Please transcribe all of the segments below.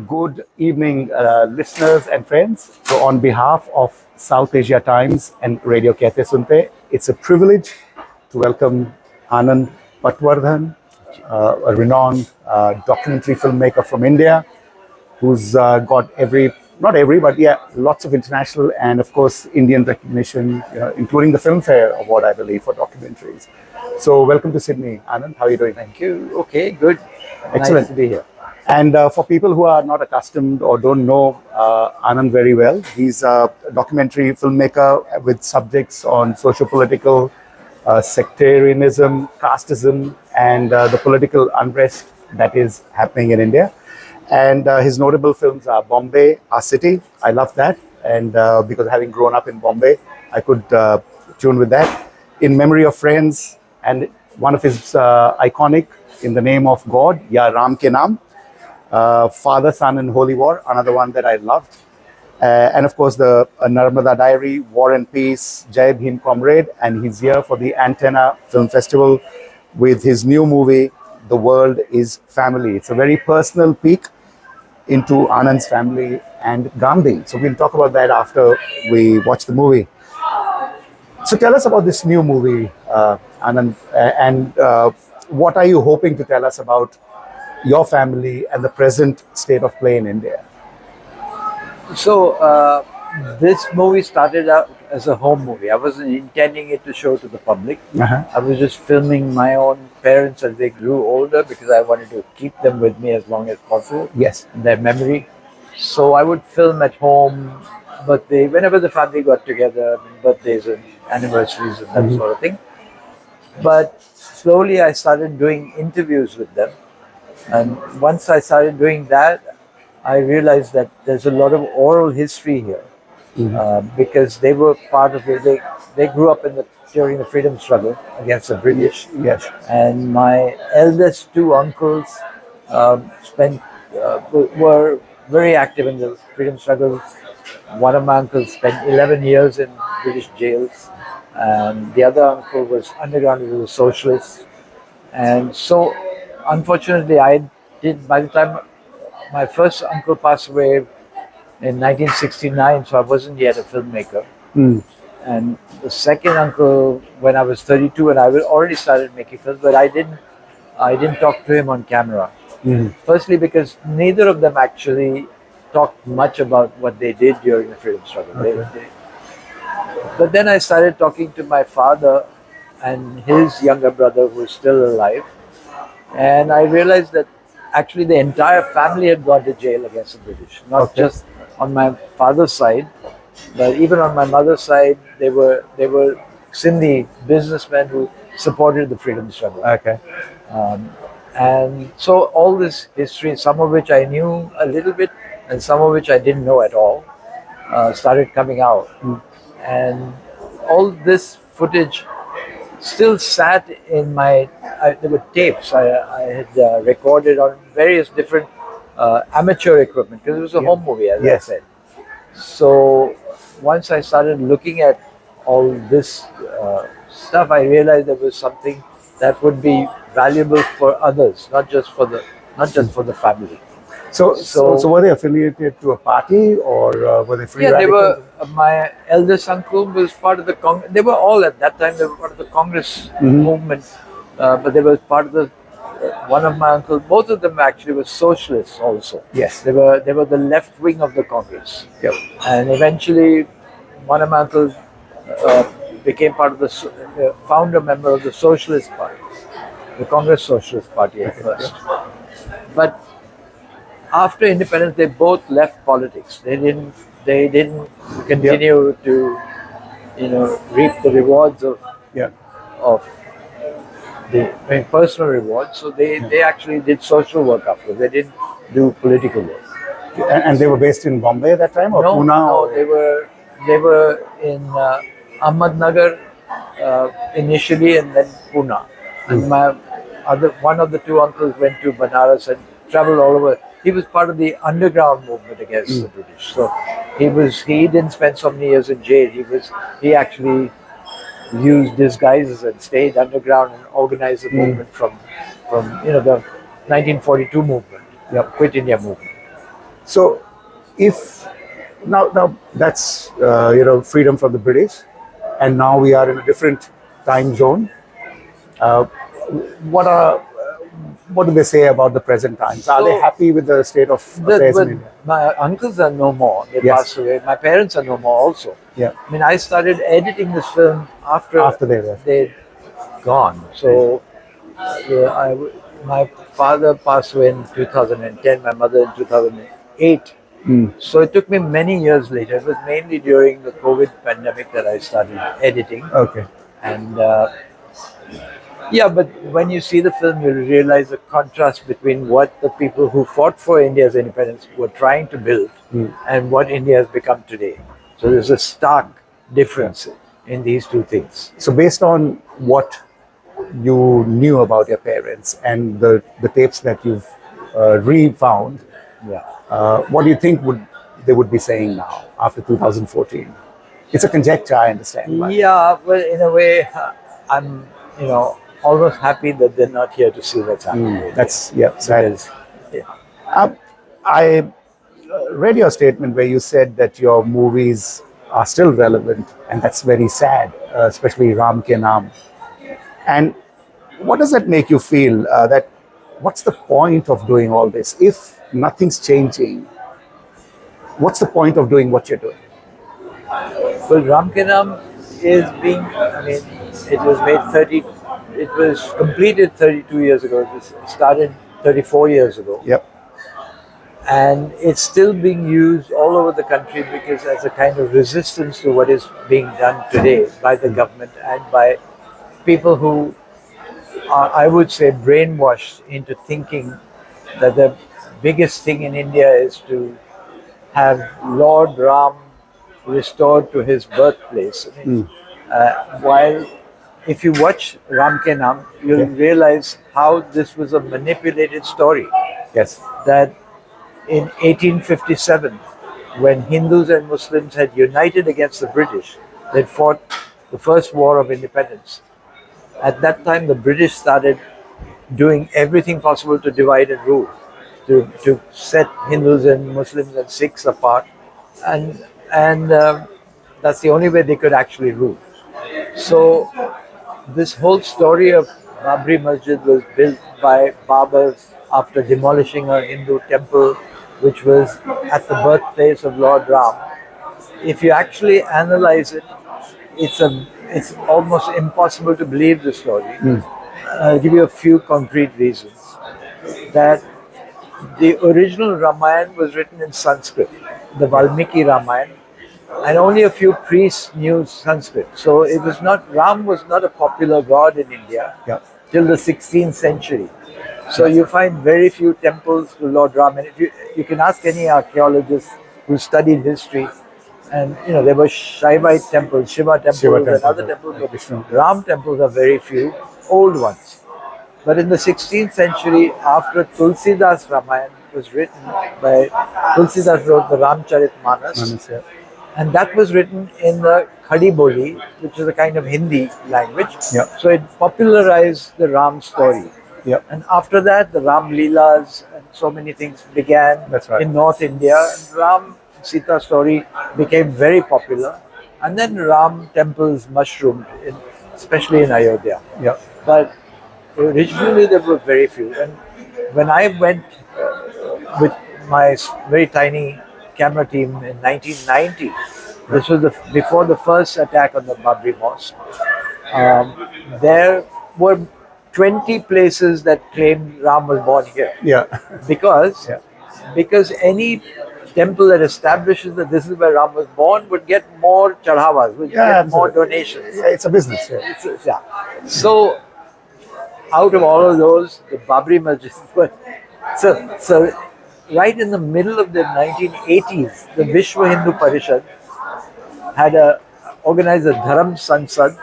Good evening, listeners and friends. So, on behalf of South Asia Times and Radio Kehte Sunte, it's a privilege to welcome Anand Patwardhan, a renowned documentary filmmaker from India, who's got not every, but yeah, lots of international and, of course, Indian recognition, including the Filmfare Award, I believe, for documentaries. So, welcome to Sydney, Anand. How are you doing? Thank you. Okay, good. Excellent. Nice to be here. And for people who are not accustomed or don't know Anand very well, he's a documentary filmmaker with subjects on socio-political, sectarianism, casteism, and the political unrest that is happening in India. And his notable films are Bombay, Our City. I love that. And because having grown up in Bombay, I could tune with that. In Memory of Friends, and one of his iconic, In the Name of God, Ya Ram Ke Naam. Father, Son, and Holy War, another one that I loved. And of course, the Narmada Diary, War and Peace, Jai Bhim Comrade, and he's here for the Antenna Film Festival with his new movie, The World is Family. It's a very personal peek into Anand's family and Gandhi. So we'll talk about that after we watch the movie. So tell us about this new movie, Anand, and what are you hoping to tell us about your family and the present state of play in India? So, this movie started out as a home movie. I wasn't intending it to show to the public. I was just filming my own parents as they grew older because I wanted to keep them with me as long as possible. Yes. In their memory. So I would film at home, whenever the family got together, birthdays and anniversaries and that sort of thing. But slowly I started doing interviews with them. And once I started doing that, I realized that there's a lot of oral history here because they were part of it. They grew up during the freedom struggle against the British. Yes. And my eldest two uncles were very active in the freedom struggle. One of my uncles spent 11 years in British jails, and the other uncle was underground as a socialist. And so, unfortunately, by the time my first uncle passed away in 1969, so I wasn't yet a filmmaker. And the second uncle, when I was 32, and I already started making films, but I didn't talk to him on camera. Firstly, because neither of them actually talked much about what they did during the freedom struggle. Okay. But then I started talking to my father and his younger brother, who is still alive. And I realized that actually the entire family had gone to jail against the British, not just on my father's side, but even on my mother's side, they were Sindhi businessmen who supported the freedom struggle. Okay. And so all this history, some of which I knew a little bit and some of which I didn't know at all, started coming out. And all this footage still sat in there were tapes I had recorded on various different amateur equipment because it was a home movie, as I said. So once I started looking at all this stuff, I realized there was something that would be valuable for others, not just for the family. So were they affiliated to a party or were they free radicals? They were. My eldest uncle was part of the Congress. They were all at that time. They were part of the Congress movement, but they were part of the. One of my uncles, both of them actually were socialists also. Yes. They were the left wing of the Congress. Yep. And eventually, one of my uncles became part of the founder member of the Socialist Party, the Congress Socialist Party at first. But after independence, they both left politics. They didn't continue to, reap the rewards of the personal rewards. So they actually did social work after. They didn't do political work. And they were based in Bombay at that time, or Pune? No, they were in Ahmednagar initially, and then Pune. And one of the two uncles went to Banaras and traveled all over. He was part of the underground movement against the British. So he didn't spend so many years in jail. He actually used disguises and stayed underground and organized the movement from the 1942 movement, Quit India movement. So, if now that's freedom from the British, and now we are in a different time zone. Uh, what are what do they say about the present times? Are they So happy with the state of affairs in India? my uncles are no more. They Yes. passed away. My parents are no more also. Yeah. I mean, I started editing this film After they left. they'd gone. So my father passed away in 2010, my mother in 2008. So it took me many years later. It was mainly during the COVID pandemic that I started editing. Okay. And yeah, but when you see the film, you'll realize the contrast between what the people who fought for India's independence were trying to build and what India has become today. So there's a stark difference in these two things. So, based on what you knew about your parents and the tapes that you've re-found, Yeah. what do you think they would be saying now after 2014? It's a conjecture, I understand. But Yeah, well, in a way, I'm, almost happy that they're not here to see what's happening. that's sad. Because, yeah. I read your statement where you said that your movies are still relevant, and that's very sad, especially Ram Ke Naam. And what does that make you feel? That what's the point of doing all this if nothing's changing? What's the point of doing what you're doing? Well, Ram Ke Naam is being, I mean, it was completed 32 years ago. It was started 34 years ago. Yep. And it's still being used all over the country because as a kind of resistance to what is being done today by the government and by people who are, I would say, brainwashed into thinking that the biggest thing in India is to have Lord Ram restored to his birthplace. I mean, while if you watch Ram Ke Naam, you'll realize how this was a manipulated story. Yes. That in 1857, when Hindus and Muslims had united against the British, they fought the first war of independence. At that time, the British started doing everything possible to divide and rule, to set Hindus and Muslims and Sikhs apart, and that's the only way they could actually rule. So this whole story of Babri Masjid was built by Babur after demolishing a Hindu temple, which was at the birthplace of Lord Ram. If you actually analyze it, it's almost impossible to believe the story. I'll give you a few concrete reasons. That the original Ramayana was written in Sanskrit, the Valmiki Ramayana, and only a few priests knew Sanskrit. So Ram was not a popular god in India till the 16th century. So you find very few temples to Lord Ram. And if you can ask any archaeologist who studied history, and there were Shaivite temples, Shiva temples, and other temples, but Ram temples are very few, old ones. But in the 16th century, after Tulsidas Ramayana was written by Tulsidas, wrote the Ramcharitmanas, and that was written in the Khadi Boli, which is a kind of Hindi language. So it popularized the Ram story. And after that, the Ram Leelas and so many things began in North India. And Ram Sita story became very popular. And then Ram temples mushroomed, especially in Ayodhya. But originally there were very few. And when I went with my very tiny camera team in 1990, this was before the first attack on the Babri Mosque, there were 20 places that claimed Ram was born here. Because any temple that establishes that this is where Ram was born would get more chadhavas, would get more donations. It's a business. So out of all of those, the Babri Masjid were so right in the middle of the 1980s, the Vishwa Hindu Parishad had organized a Dharam Sansad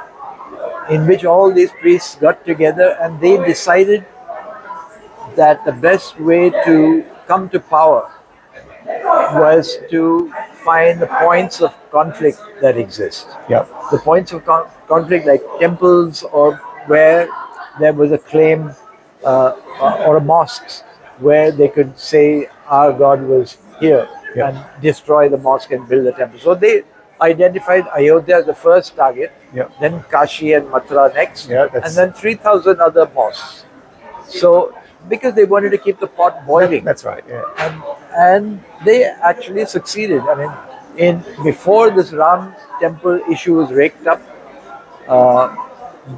in which all these priests got together and they decided that the best way to come to power was to find the points of conflict that exist. The points of conflict like temples or where there was a claim or a mosque where they could say our God was here Yeah. and destroy the mosque and build the temple. So they identified Ayodhya as the first target, Yeah. then Kashi and Mathura next, Yeah, and then 3,000 other mosques. So because they wanted to keep the pot boiling, that's right. Yeah. and they actually succeeded. I mean, in before this Ram temple issue was raked up, uh,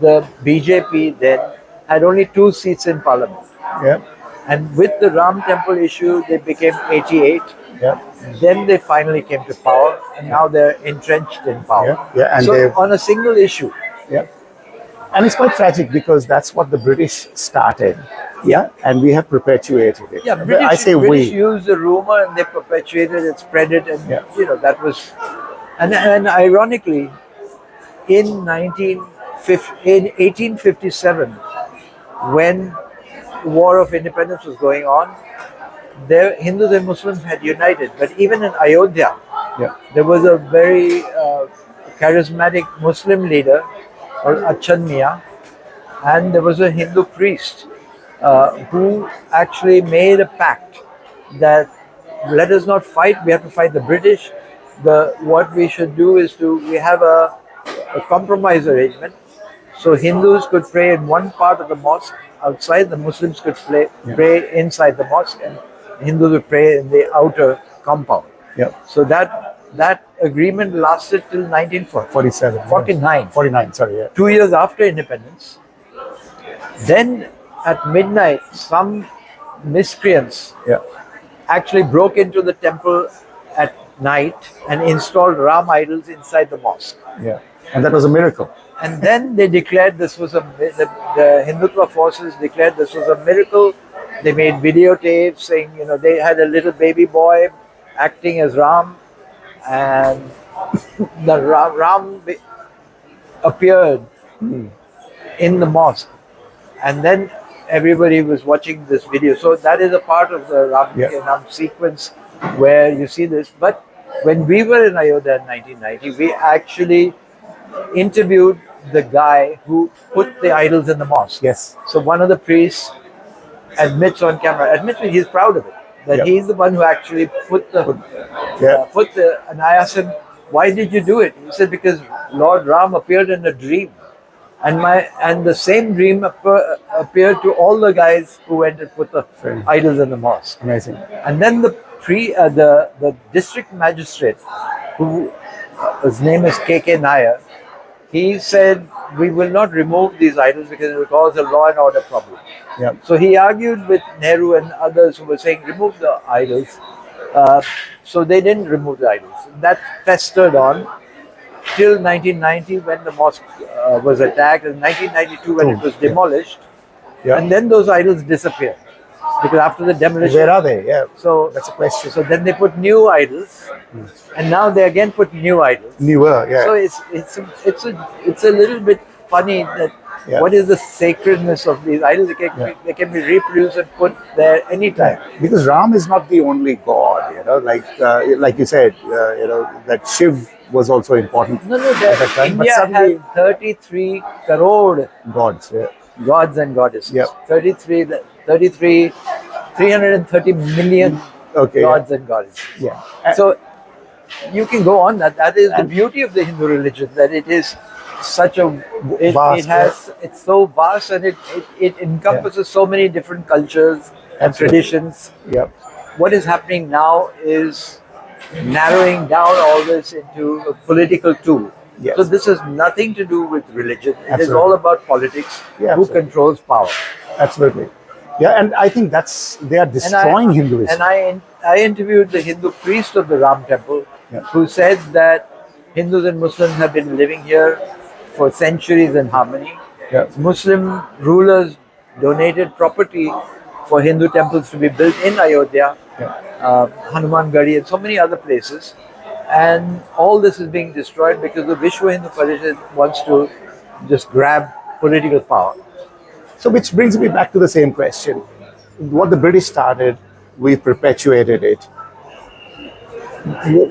the BJP then had only 2 seats in parliament. Yeah. And with the Ram temple issue, they became 88. Yeah. Then they finally came to power, and now they're entrenched in power. Yeah. Yeah. And So they. on a single issue, Yeah. And it's quite tragic because that's what the British started. Yeah. And we have perpetuated it. yeah, I say British we. used the rumor and they perpetuated it, spread it, and Yeah. that was, and ironically, in 1857, when the War of Independence was going on, there Hindus and Muslims had united. But even in Ayodhya, Yeah. there was a very charismatic Muslim leader called Achan Mian, and there was a Hindu priest who actually made a pact that let us not fight, we have to fight the British. What we should do is we have a compromise arrangement. So Hindus could pray in one part of the mosque outside, the Muslims could pray inside the mosque, and Hindus would pray in the outer compound. Yeah. So that agreement lasted till 1947. 47. 49. Sorry. Yeah. 2 years after independence. Then at midnight, some miscreants Yeah. actually broke into the temple at night and installed Ram idols inside the mosque. Yeah. And that was a miracle. And then they declared the Hindutva forces declared this was a miracle. They made videotapes saying, they had a little baby boy acting as Ram, and the Ram appeared in the mosque, and then everybody was watching this video. So that is a part of the Ram sequence where you see this. But when we were in Ayodhya in 1990, we actually interviewed the guy who put the idols in the mosque. Yes. So one of the priests admits on camera, he's proud of it, that he's the one who actually put the, and I asked him, why did you do it? He said, because Lord Ram appeared in a dream. And the same dream appeared to all the guys who went and put the idols in the mosque. Amazing. And then the district magistrate, who his name is Kehte Sunte, he said, we will not remove these idols because it will cause a law and order problem. Yeah. So he argued with Nehru and others who were saying, remove the idols. So they didn't remove the idols. That festered on till 1990 when the mosque was attacked, and 1992 when it was demolished. Yeah. And then those idols disappeared. Because after the demolition... Where are they? Yeah. So that's a question. So then they put new idols, and now they again put new idols. Newer, yeah. So it's a little bit funny that what is the sacredness of these idols? They can be reproduced and put there anytime. Because Ram is not the only god, like you said, that Shiv was also important. No, at that time. India has 33 crore gods. Yeah. Gods and goddesses. Yeah. 330 million gods and goddesses. Yeah. So you can go on. That is the beauty of the Hindu religion, that it is such a vast, it's so vast, and it encompasses so many different cultures and traditions. Yeah. What is happening now is narrowing down all this into a political tool. Yes. So this has nothing to do with religion. It is Absolutely. all about politics. Who controls power? Absolutely. Yeah, and I think they are destroying Hinduism. And I interviewed the Hindu priest of the Ram temple, who said that Hindus and Muslims have been living here for centuries in harmony. Yeah. Muslim rulers donated property for Hindu temples to be built in Ayodhya, Hanuman Gadi, and so many other places. And all this is being destroyed because the Vishwa Hindu Parishad wants to just grab political power. So which brings me back to the same question. What the British started, we've perpetuated it.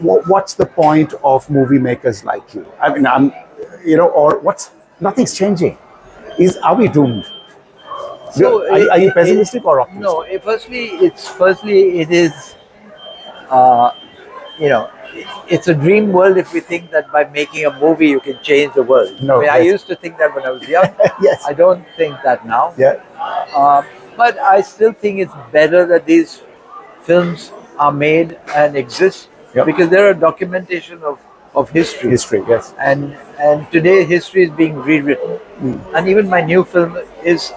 What's the point of movie makers like you? I mean, nothing's changing. Are we doomed? So are you pessimistic or optimistic? No, firstly, it is uh, you know, it's a dream world if we think that by making a movie you can change the world. No, I mean, I yes. used to think that when I was young. Yes. I don't think that now. Yeah. But I still think it's better that these films are made and exist Yep. because they're a documentation of history. History. Yes. And today history is being rewritten. And even my new film is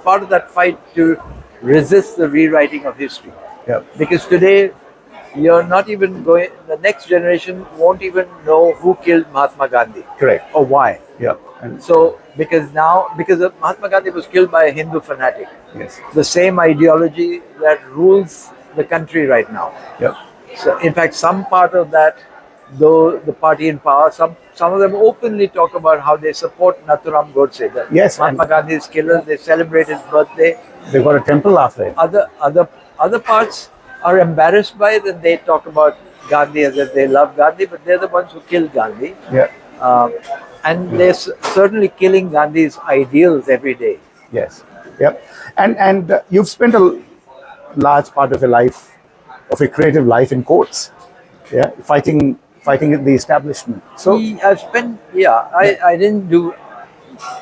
part of that fight to resist the rewriting of history. Yeah. Because today you're not even going, the next generation won't even know who killed Mahatma Gandhi Correct. or why. Yeah. And So because Mahatma Gandhi was killed by a Hindu fanatic, yes. the same ideology that rules the country right now. Yeah. So in fact, some part of that, though the party in power, some of them openly talk about how they support Nathuram Godse, the Yes, Mahatma Gandhi's killer. They celebrate his birthday. They've got a temple after him. Other parts are embarrassed by it, and they talk about Gandhi as if they love Gandhi, but they're the ones who killed Gandhi. Yeah. And they're certainly killing Gandhi's ideals every day. Yes. Yep. And you've spent a large part of your life, of your creative life, in courts. Yeah. Fighting the establishment. So I didn't do,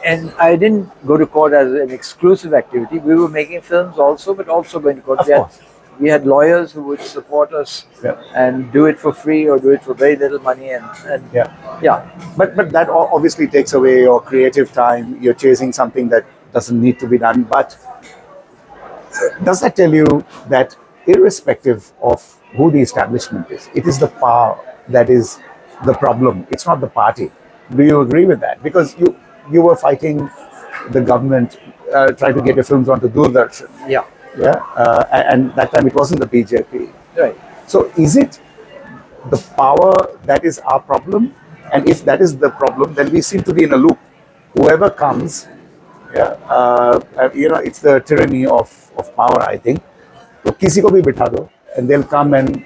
and I didn't go to court as an exclusive activity. We were making films also, but also going to court. Of course. We had lawyers who would support us and do it for free or do it for very little money. And yeah. But that obviously takes away your creative time. You're chasing something that doesn't need to be done. But does that tell you that irrespective of who the establishment is, it is the power that is the problem? It's not the party. Do you agree with that? Because you were fighting the government, trying to get your films onto Doordarshan. Yeah. Yeah, and that time it wasn't the BJP. Right. So is it the power that is our problem? And if that is the problem, then we seem to be in a loop. Whoever comes, it's the tyranny of power, I think. So kisi ko bhi bitha do, and they'll come and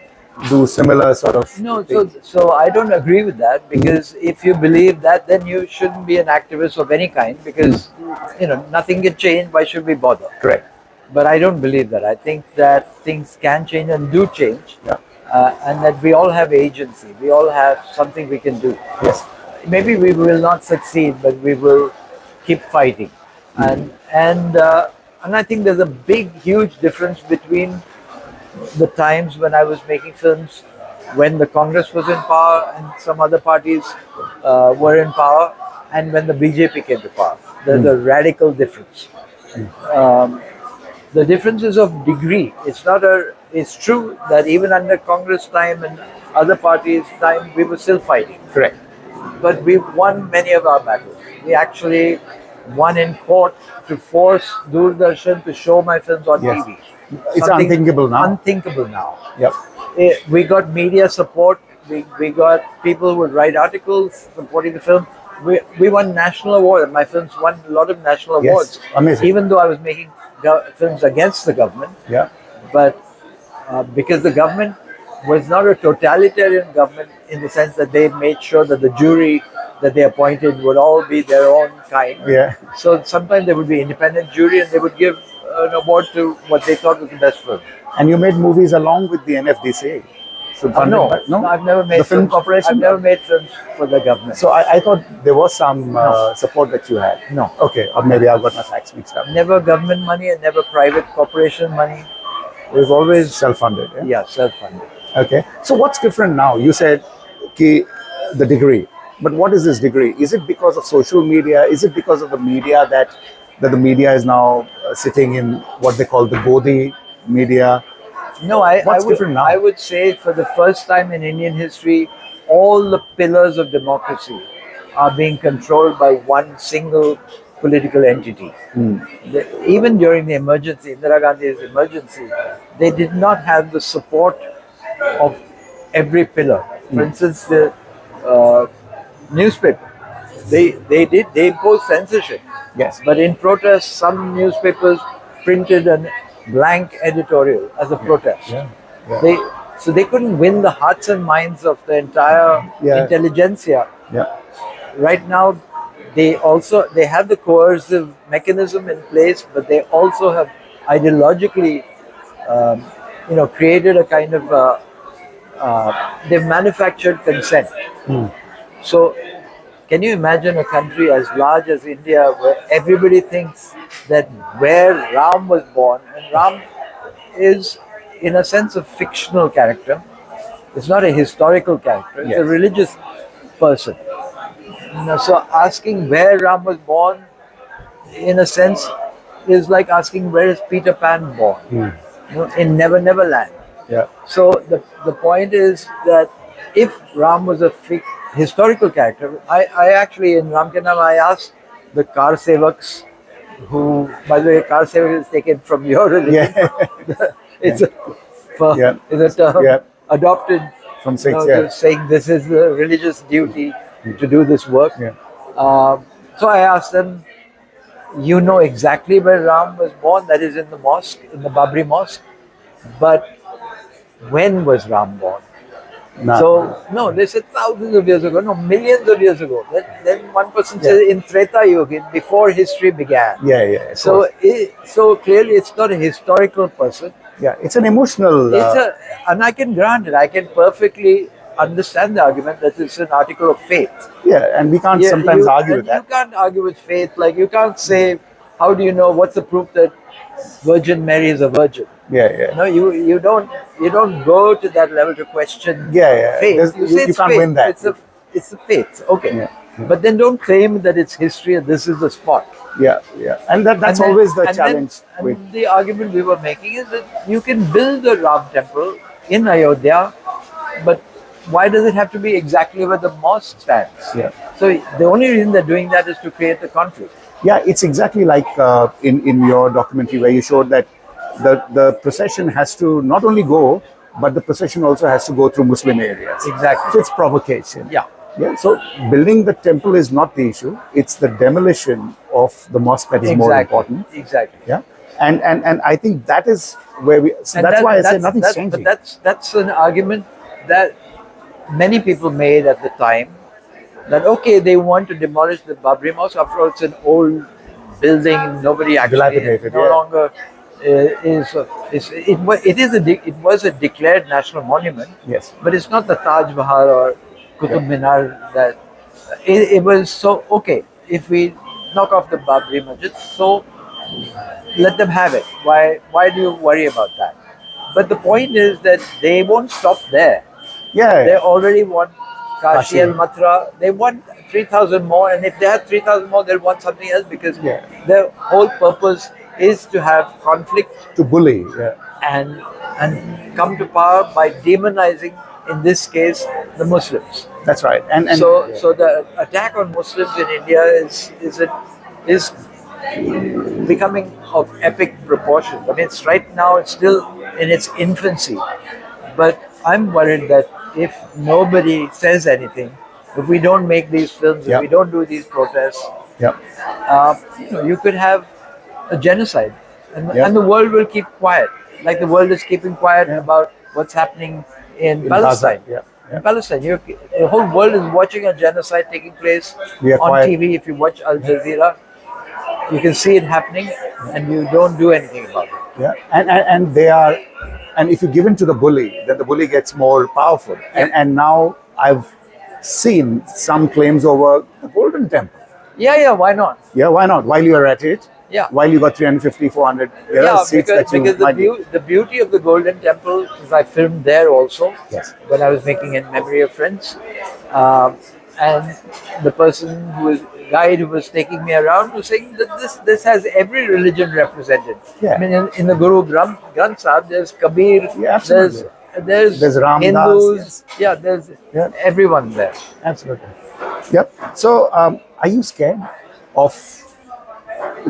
do similar sort of No, thing. so I don't agree with that, because if you believe that, then you shouldn't be an activist of any kind, because nothing can change. Why should we bother? Correct. But I don't believe that. I think that things can change and do change, Yeah. and that we all have agency. We all have something we can do. Yes. Maybe we will not succeed, but we will keep fighting. And I think there's a big, huge difference between the times when I was making films, when the Congress was in power and some other parties were in power, and when the BJP came to power. There's a radical difference. The difference is of degree. It's true that even under Congress time and other parties' time, we were still fighting. Correct. But we won many of our battles. We actually won in court to force Doordarshan to show my films on Yes. TV. It's Something unthinkable now. Unthinkable now. Yep. We got media support. We got people who would write articles supporting the film. We won national awards. My films won a lot of national Yes. awards. Amazing. Even though I was making films against the government. Yeah. But because the government was not a totalitarian government in the sense that they made sure that the jury that they appointed would all be their own kind. Yeah. So sometimes there would be independent jury and they would give an award to what they thought was the best film. And you made movies along with the NFDC. So No, I've never made the film films. corporation. I've never made films for the government. So I thought there was some support that you had. No. Okay, or maybe I got my facts mixed up. Never government money and never private corporation money. We've always Self-funded. Yeah? self-funded. Okay. So what's different now? You said the degree. But what is this degree? Is it because of social media? Is it because of the media that the media is now sitting in what they call the Godi media? No, What's different now? I would say for the first time in Indian history, all the pillars of democracy are being controlled by one single political entity. Even during the emergency, Indira Gandhi's emergency, they did not have the support of every pillar. For instance, the newspaper, they imposed censorship. Yes. But in protest, some newspapers printed a blank editorial as a protest. Yeah. So they couldn't win the hearts and minds of the entire intelligentsia. Yeah. Right now, they have the coercive mechanism in place, but they also have ideologically created a kind of they've manufactured consent. So, can you imagine a country as large as India where everybody thinks that where Ram was born, and Ram is, in a sense, a fictional character. It's not a historical character. It's a Yes. religious person. So asking where Ram was born, in a sense, is like asking where is Peter Pan born? In Never Never Land. Yeah. So the point is that if Ram was a historical character, I actually in Ram Ke Naam I asked the car sevaks, who, by the way, car sevak is taken from your religion. Yeah. It's a Yeah. it's a term Yeah. adopted From Sikhs, yeah. saying this is the religious duty to do this work. Yeah. So I asked them, you know exactly where Ram was born, that is in the mosque, in the Babri mosque, but when was Ram born? Nah. So, no, they said thousands of years ago, no, millions of years ago. Then one person Yeah. said in Treta Yuga, before history began. Yeah, yeah. of So, course. so clearly it's not a historical person. Yeah, it's an emotional. And I can grant it. I can perfectly understand the argument that it's an article of faith. Yeah, and we can't sometimes argue with You that. can't argue with faith. Like you can't say, how do you know? What's the proof that Virgin Mary is a virgin? Yeah, yeah. No, you don't go to that level to question Yeah, yeah. faith. There's- You say you it's can't faith. win that. It's a faith. Okay, Yeah. but then don't claim that it's history and this is the spot. Yeah, yeah. And that's And then- always the and then- challenge. and with the argument we were making is that you can build the Ram temple in Ayodhya, but why does it have to be exactly where the mosque stands? Yeah. So the only reason they're doing that is to create the conflict. Yeah, it's exactly like in your documentary where you showed that the procession has to not only go, but the procession also has to go through Muslim areas. Exactly. So it's provocation. Yeah. Yeah. So building the temple is not the issue; it's the demolition of the mosque that is more important. Exactly. Yeah. And I think that is where we. So And that's why I say nothing's but changing. that's an argument that many people made at the time. That okay, they want to demolish the Babri Mosque. After all, it's an old building. Nobody actually Dilapidated, no yeah. longer it was a declared national monument. Yes. But it's not the Taj Mahal or Qutub Minar that it was so okay. If we knock off the Babri Masjid, so let them have it. Why do you worry about that? But the point is that they won't stop there. Yeah. They already want Kashi Kashi. and Mathura. They want 3,000 more, and if they have 3,000 more, they'll want something else because Yeah. their whole purpose is to have conflict To bully. Yeah. and come to power by demonizing, in this case, the Muslims. That's right. And So yeah. so the attack on Muslims in India is becoming of epic proportions. I mean, it's right now it's still in its infancy, but I'm worried that if nobody says anything, if we don't make these films, Yeah. if we don't do these protests, yeah. you could have a genocide, Yeah. and the world will keep quiet, like the world is keeping quiet about what's happening in Palestine. Gaza, yeah. In Palestine, the whole world is watching a genocide taking place We are on quiet. TV. If you watch Al Jazeera, you can see it happening, and you don't do anything about it. Yeah, and they are, and if you give in to the bully, then the bully gets more powerful. And now I've seen some claims over the Golden Temple. Yeah, why not? Yeah, why not? While you are at it, Yeah. while you got 350, 400 seats because, that you because might the beauty of the Golden Temple is I filmed there also. Yes. When I was making In Memory of Friends, and the person guide who was taking me around was saying that this has every religion represented. Yeah. I mean, in the Guru Granth Sahib, there's Kabir, Yeah, absolutely. there's Ram Das, Hindus, there's Yeah. everyone there. Absolutely. Yep. So, are you scared of?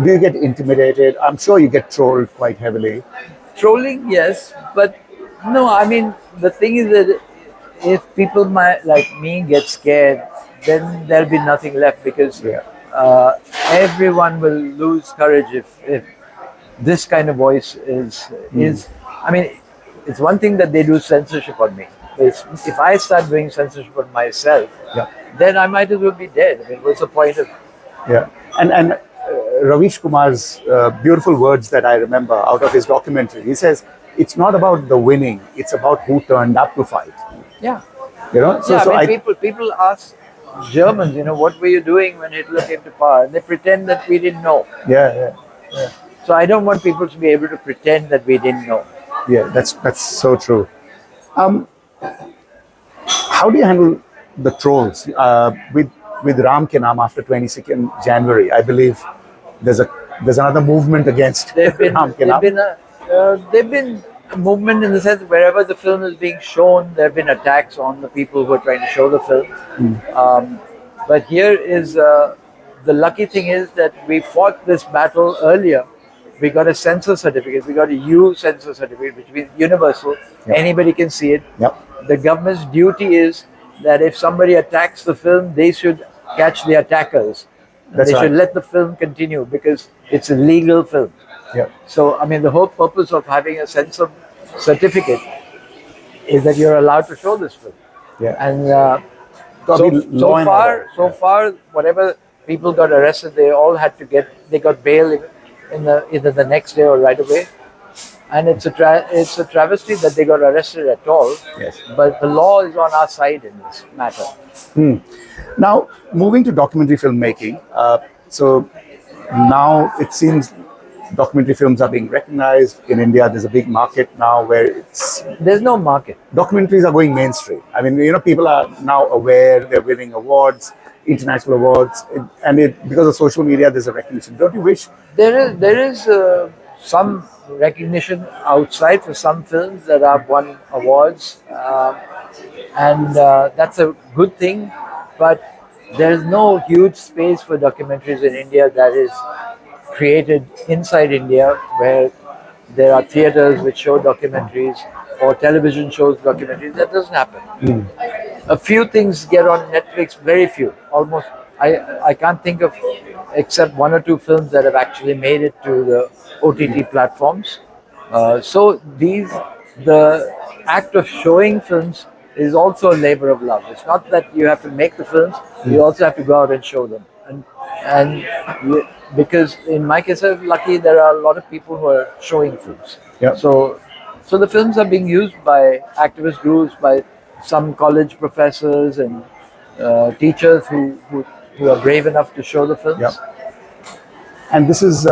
Do you get intimidated? I'm sure you get trolled quite heavily. Trolling, yes, but no, I mean, the thing is that if people like me get scared, then there'll be nothing left because Yeah. everyone will lose courage if this kind of voice is. I mean, it's one thing that they do censorship on me. If I start doing censorship on myself, Yeah. then I might as well be dead. I mean, what's the point of? Yeah, and Ravish Kumar's beautiful words that I remember out of his documentary. He says, it's not about the winning; it's about who turned up to fight. Yeah. You know, so Yeah, so I mean, people ask Germans, what were you doing when Hitler came to power? And they pretend that we didn't know. yeah, yeah, So I don't want people to be able to pretend that we didn't know. yeah. That's so true. How do you handle the trolls with Ram Ke Naam after 22nd January? I believe there's another movement against They've been Ram Ke they've Naam. been they've been a movement in the sense that wherever the film is being shown, there have been attacks on the people who are trying to show the film. But here is the lucky thing is that we fought this battle earlier. We got a censor certificate. We got a U censor certificate, which means universal. Yep. Anybody can see it. Yep. The government's duty is that if somebody attacks the film, they should catch the attackers. That's They right. should let the film continue because it's a legal film. Yeah. So, I mean, the whole purpose of having a censor certificate is that you're allowed to show this film. Yeah. And Gotta be law and order. so far, whatever people got arrested, they all had to they got bail either the next day or right away. And it's a travesty that they got arrested at all. Yes. But the law is on our side in this matter. Now, moving to documentary filmmaking, so now it seems documentary films are being recognized in India. There's a big market now where There's no market. documentaries are going mainstream. I mean, people are now aware, they're winning awards, international awards, and because of social media, there's a recognition. Don't you wish? There is some recognition outside for some films that have won awards, and that's a good thing. But there is no huge space for documentaries in India that is created inside India, where there are theaters which show documentaries or television shows documentaries. That doesn't happen. A few things get on Netflix, very few. Almost, I can't think of except one or two films that have actually made it to the OTT platforms. So the act of showing films is also a labor of love. It's not that you have to make the films; you also have to go out and show them. Because in my case, I'm lucky there are a lot of people who are showing films. Yeah. So the films are being used by activist groups, by some college professors and teachers who are brave enough to show the films. Yeah. And this is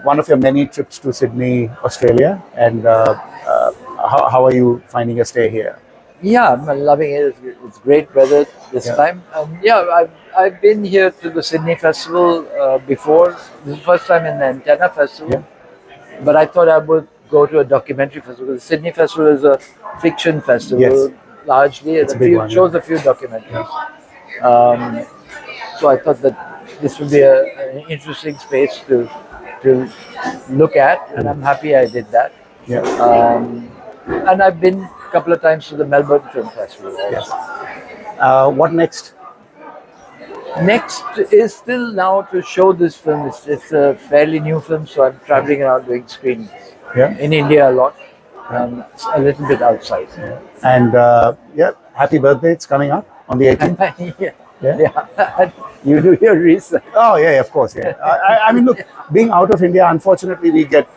one of your many trips to Sydney, Australia. And how are you finding your stay here? Yeah, I'm loving it. It's great weather this time. And yeah, I've been here to the Sydney Festival before. This is the first time in the Antenna Festival. Yeah. But I thought I would go to a documentary festival. The Sydney Festival is a fiction festival, Yes. largely. It's a big one, shows a few documentaries. So I thought that this would be an interesting space to look at, and I'm happy I did that. Yeah. And I've been a couple of times to the Melbourne Film Festival also. Yes. What next? Next is still now to show this film. It's a fairly new film, so I'm traveling around doing screenings. Yeah. In India a lot, and a little bit outside. And happy birthday. It's coming up on the 18th. Yeah. You do your research. Oh, yeah, of course. Yeah. I mean, look, being out of India, unfortunately, we get,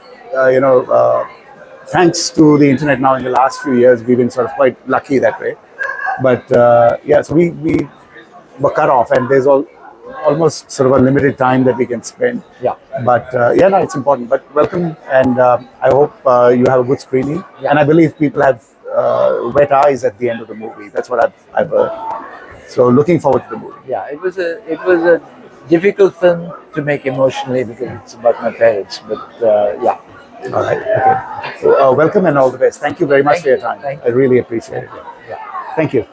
thanks to the internet now in the last few years, we've been sort of quite lucky that way. But so we were cut off, and there's almost sort of a limited time that we can spend. Yeah. But no, it's important. But welcome, and I hope you have a good screening. Yeah. And I believe people have wet eyes at the end of the movie. That's what I've heard. So looking forward to the movie. Yeah, it was a difficult film to make emotionally because it's about my parents. But yeah. All right. Okay. So welcome and all the best. Thank you very much Thank for your you. time. Thank I really appreciate it. Yeah. Thank you.